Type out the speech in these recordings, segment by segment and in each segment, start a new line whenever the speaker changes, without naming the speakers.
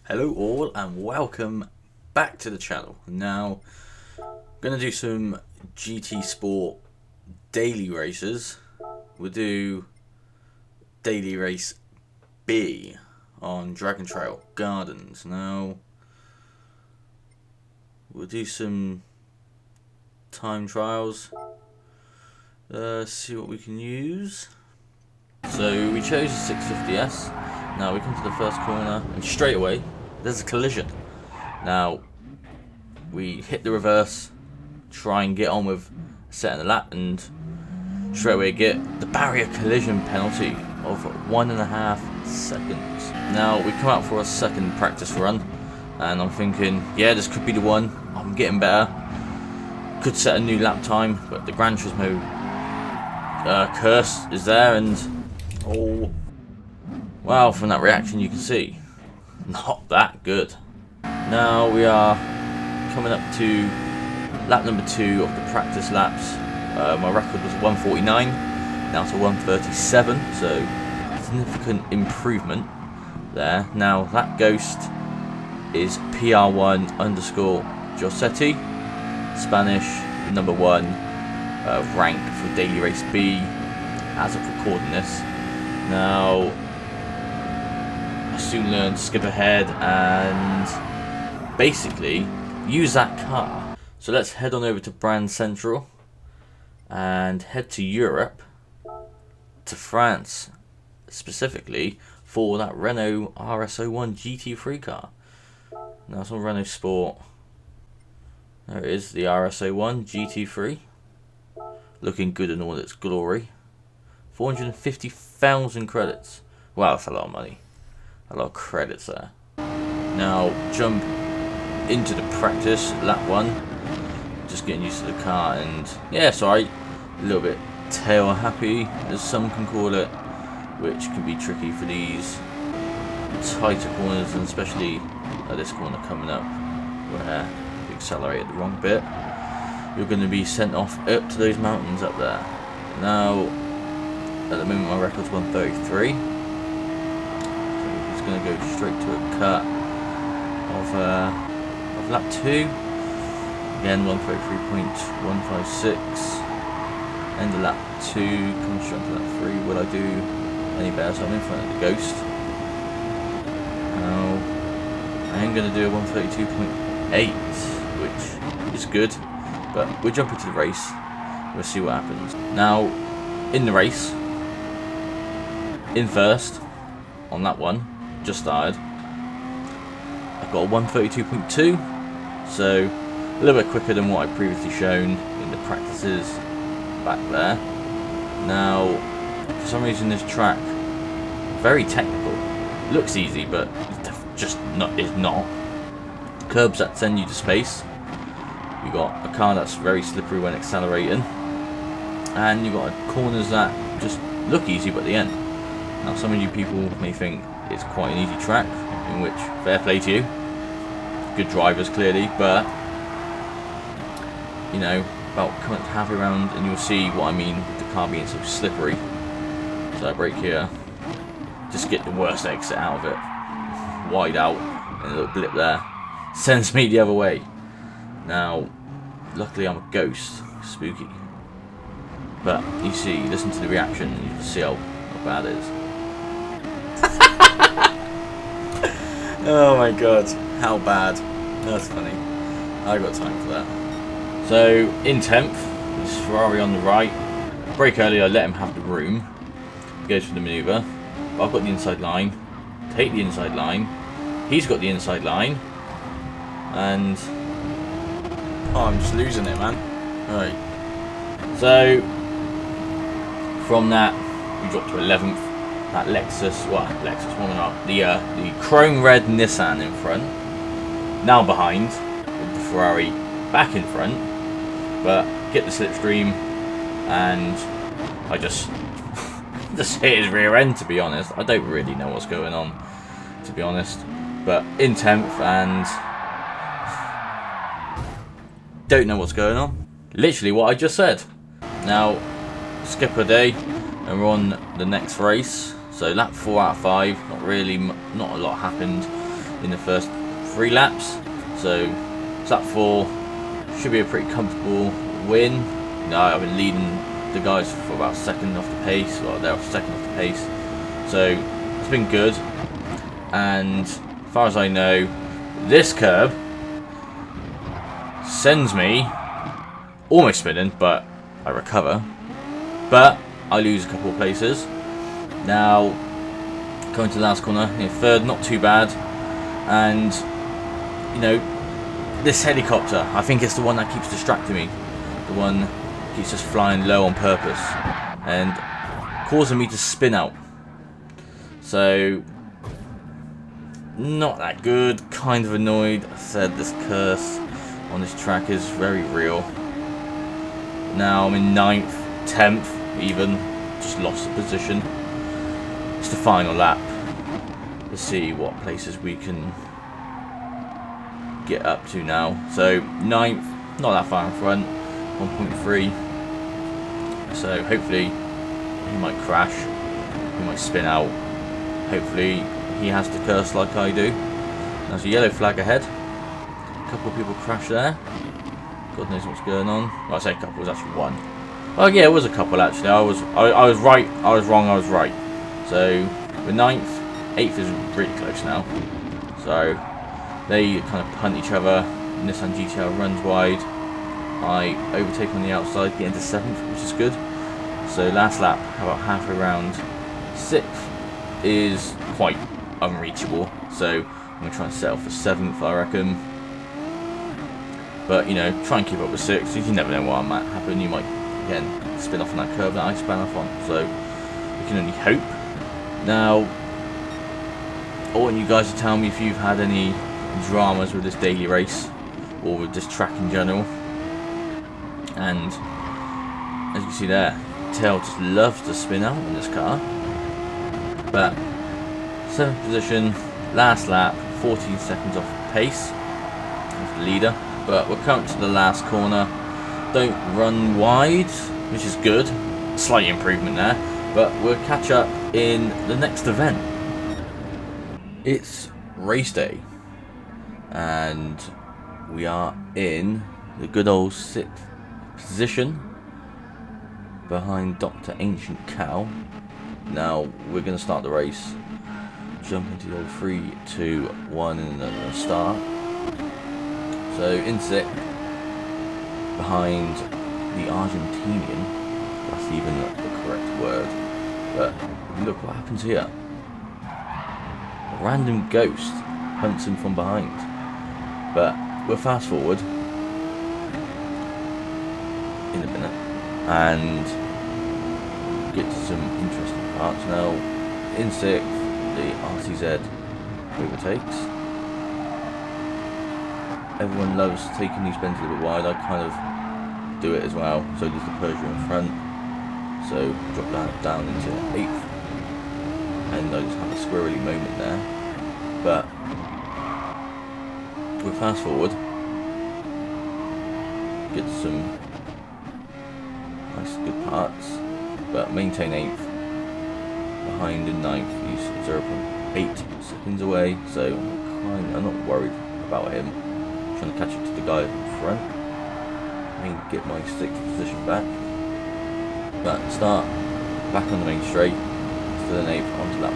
Hello all and welcome back to the channel. Now, I'm going to do some GTSport daily races. We'll do daily race B on Dragon Trail Gardens. Now, we'll do some time trials, see what we can use. So we chose the 650S. Now we come to the first corner and straight away there's a collision. Now we hit the reverse, try and get on with setting the lap, and straight away get the barrier collision penalty of 1.5 seconds. Now we come out for a second practice run and I'm thinking, yeah, this could be the one. I'm getting better. Could set a new lap time, but the Gran Turismo curse is there, and oh wow, from that reaction you can see, not that good. Now we are coming up to lap number 2 of the practice laps. My record was 149, now to 137, so significant improvement there. Now that ghost is PR1_Jossetti, Spanish, number 1, rank for daily race B as of recording this. Now I soon learned to skip ahead and basically use that car. So let's head on over to Brand Central and head to Europe, to France specifically, for that Renault RS01 GT3 car. Now it's on Renault Sport. There it is, the RS01 GT3, looking good in all its glory. 450,000 credits. Wow, that's a lot of money. A lot of credits there. Now jump into the practice lap 1. Just getting used to the car, and yeah, it's alright. A little bit tail happy, as some can call it, which can be tricky for these tighter corners, and especially at this corner coming up where you accelerated the wrong bit. You're going to be sent off up to those mountains up there. Now, at the moment my record's 133. Going to go straight to a cut of lap 2. Again 133.156. End of lap 2. Come straight to lap 3. Will I do any better? So I'm in front of the ghost. Now I am going to do a 132.8, which is good. But we'll jump into the race. We'll see what happens. Now in the race, in first on that one. Just started. I've got a 132.2, so a little bit quicker than what I've previously shown in the practices back there. Now, for some reason, this track very technical. Looks easy, but just is not. Curbs that send you to space. You got a car that's very slippery when accelerating, and you got corners that just look easy, but at the end. Now, some of you people may think it's quite an easy track, in which fair play to you, good drivers clearly, but you know, about coming halfway around and you'll see what I mean with the car being so slippery. So I brake here, just get the worst exit out of it, wide out, and a little blip there sends me the other way. Now luckily I'm a ghost, spooky, but you see, listen to the reaction, you can see how bad it is. Oh my god, how bad. That's funny. I got time for that. So in 10th, this Ferrari on the right. Brake early, I let him have the room. He goes for the manoeuvre. But I've got the inside line. Take the inside line. He's got the inside line. And oh, I'm just losing it, man. Alright. So from that we dropped to 11th. That Lexus, warming up. The chrome red Nissan in front, now behind, with the Ferrari back in front. But get the slipstream, and I just hit his rear end. To be honest, I don't really know what's going on, to be honest. But in 10th, and don't know what's going on. Literally what I just said. Now skip a day, and we're on the next race. So lap 4 out of 5, not a lot happened. in the first 3 laps. So lap 4 should be a pretty comfortable win. You know, I've been leading the guys for about a second off the pace, or they're a second off the pace. So it's been good. And as far as I know, this curb sends me almost spinning, but I recover. But I lose a couple of places. Now, going to the last corner, you know, third, not too bad. And, you know, this helicopter, I think it's the one that keeps distracting me. The one that keeps just flying low on purpose and causing me to spin out. So, not that good, kind of annoyed. I said this curse on this track is very real. Now I'm in 9th, 10th even, just lost the position. It's the final lap. Let's see what places we can get up to now. So 9th, not that far in front, 1.3. So hopefully he might crash, he might spin out. Hopefully he has to curse like I do. There's a yellow flag ahead. A couple of people crash there. God knows what's going on. Well, I say a couple, it was actually one. Oh yeah, it was a couple actually. I was right, I was wrong, I was right. So we're 9th, 8th is really close now. So they kind of punt each other. Nissan GTR runs wide. I overtake on the outside, get into 7th, which is good. So last lap, about halfway around. 6th is quite unreachable. So I'm going to try and settle for 7th, I reckon. But, you know, try and keep up with 6th. You never know what might happen. You might, again, spin off on that curve that I spun off on. So we can only hope. Now, I want you guys to tell me if you've had any dramas with this daily race or with this track in general. And as you can see there, Tail just loves to spin out in this car. But 7th position, last lap, 14 seconds off pace of the leader. But we're coming to the last corner. Don't run wide, which is good. Slight improvement there. But we'll catch up in the next event. It's race day. And we are in the good old 6th position behind Dr. Ancient Cow. Now we're going to start the race. Jump into the old 3, 2, 1 and then start. So in 6th, behind the Argentinian, that's even the correct word. But look what happens here. A random ghost hunts him from behind. But we'll fast forward in a minute and get to some interesting parts. Now in 6th, the RCZ overtakes. Everyone loves taking these bends a little bit wide. I kind of do it as well. So does the Persia in front. So drop that down into 8th. And I just have a squirrely moment there. But we'll fast forward. Get some nice good parts. But maintain 8th. Behind in 9th. He's 0.8 seconds away. So I'm not worried about him. Trying to catch up to the guy in front. I get my 6th position back. But start back on the main straight. To the 8th onto lap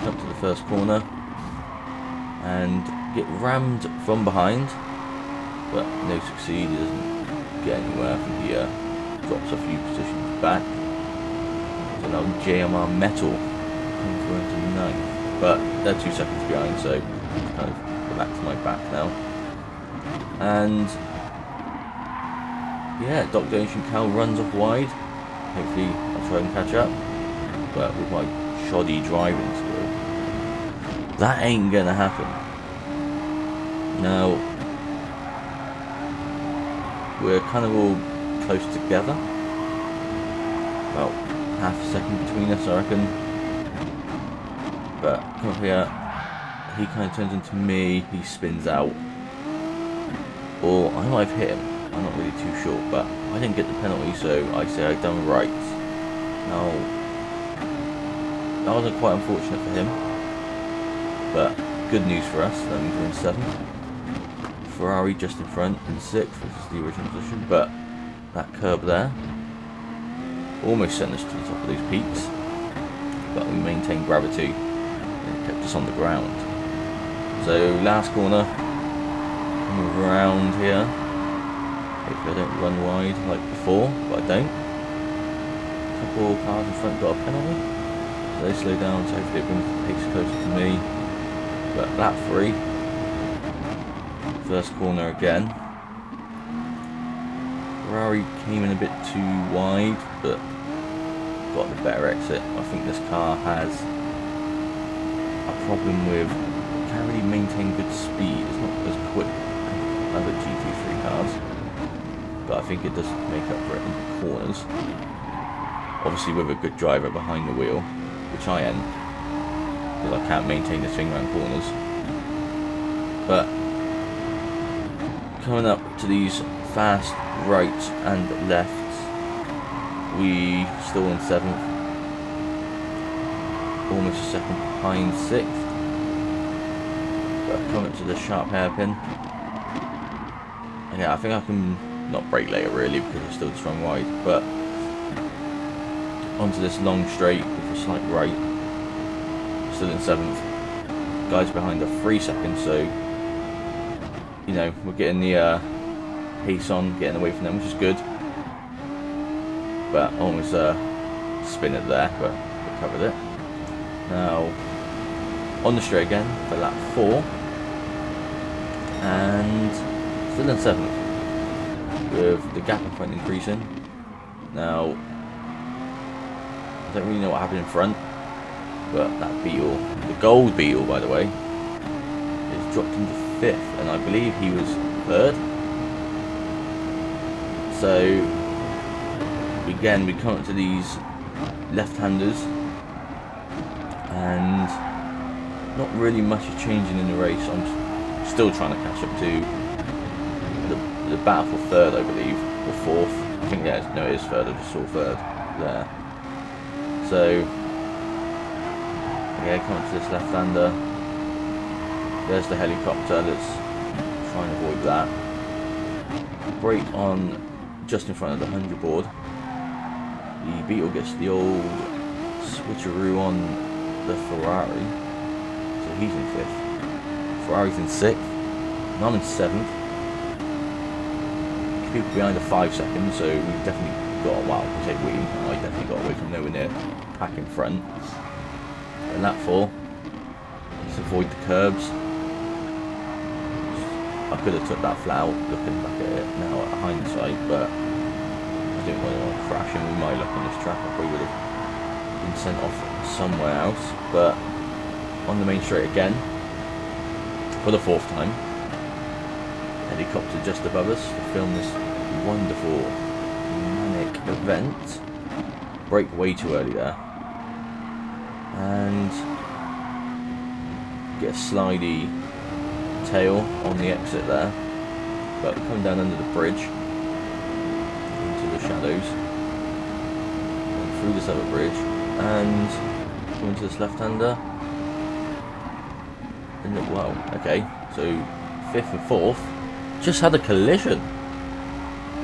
2. Up to the first corner. And get rammed from behind. But no succeed. He doesn't get anywhere. I think he drops a few positions back. So now JMR Metal comes through into 9th. But they're 2 seconds behind, so kind of relax my back now. And yeah, Dr. Ancient Cow runs off wide. Hopefully I'll try and catch up. But with my shoddy driving skill, that ain't gonna happen. Now we're kind of all close together. About half a second between us, I reckon. But come up here. He kind of turns into me, he spins out. Or I might have hit him, I'm not really too sure, but I didn't get the penalty, so I say I've done right. Now, that wasn't quite unfortunate for him, but good news for us. That means we're in 7th. Ferrari just in front in 6th, which is the original position. But that curb there almost sent us to the top of these peaks. But we maintained gravity and it kept us on the ground. So last corner, move around here. Hopefully I don't run wide like before, but I don't. A couple cars in front got a penalty. So they slow down, so hopefully it brings the pace closer to me. But lap 3, first corner again. Ferrari came in a bit too wide, but got the better exit. I think this car has a problem with, can't really maintain good speed. It's not as quick as other GT3 cars, but I think it does make up for it in the corners. Obviously with a good driver behind the wheel, which I am, because I can't maintain this thing around corners. But coming up to these fast right and left, we still in 7th, almost a second behind 6th. But coming to the sharp hairpin, yeah, I think I can not brake later really because I still swung wide, but onto this long straight with a slight right, still in 7th. Guys behind are 3 seconds, so you know we're getting the pace on, getting away from them, which is good. But almost spin it there, but recovered it. Now on the straight again for lap 4, and still in 7th with the gap in front increasing. Now I don't really know what happened in front, but that Beetle, the gold Beetle by the way, is dropped into 5th, and I believe he was 3rd. So again, we come up to these left-handers, and not really much is changing in the race. I'm still trying to catch up to the battle for 3rd, I believe, or 4th. I think no, it is 3rd. I just saw 3rd there. So yeah, come up to this left-hander. There's the helicopter. Let's try and avoid that. Brake on just in front of the 100 board. The Beetle gets the old switcheroo on the Ferrari, so he's in 5th. Ferrari's in 6th, and I'm in 7th. People behind are 5 seconds, so we've definitely got, well, I say we, I definitely got away from nowhere near pack in front. And lap 4, just avoid the curbs. I could have took that flat out looking back at it now at hindsight, but I didn't want to crash, and with my luck on this track I probably would have been sent off somewhere else. But on the main straight again for the 4th time, helicopter just above us to film this wonderful manic event. Brake way too early there and get a slidey tail on the exit there, but come down under the bridge into the shadows and through this other bridge and go into this left-hander. And wow, okay, so 5th and 4th just had a collision.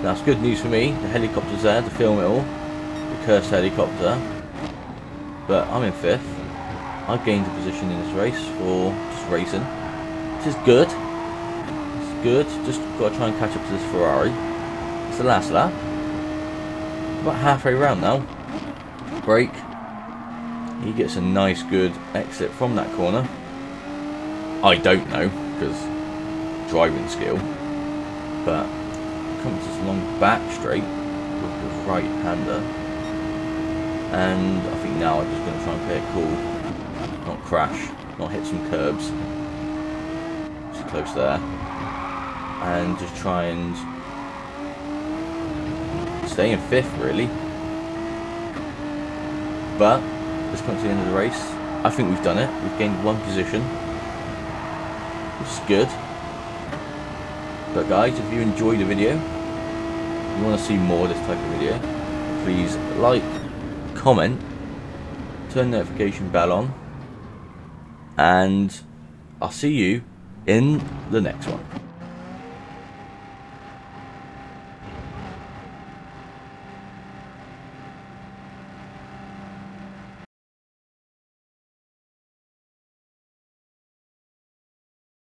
That's good news for me. The helicopter's there to film it all, the cursed helicopter. But I'm in 5th. I've gained a position in this race for just racing, which is good. It's good. Just got to try and catch up to this Ferrari. It's the last lap. About halfway round now. Brake. He gets a nice good exit from that corner. I don't know, because driving skill. But comes this long back straight with the right hander. And I think now I'm just going to try and play it cool. Not crash, not hit some curbs. Just close there. And just try and stay in 5th really. But let's come to the end of the race. I think we've done it. We've gained 1 position, which is good. But guys, if you enjoyed the video, you want to see more of this type of video, please like, comment, turn the notification bell on, and I'll see you in the next one.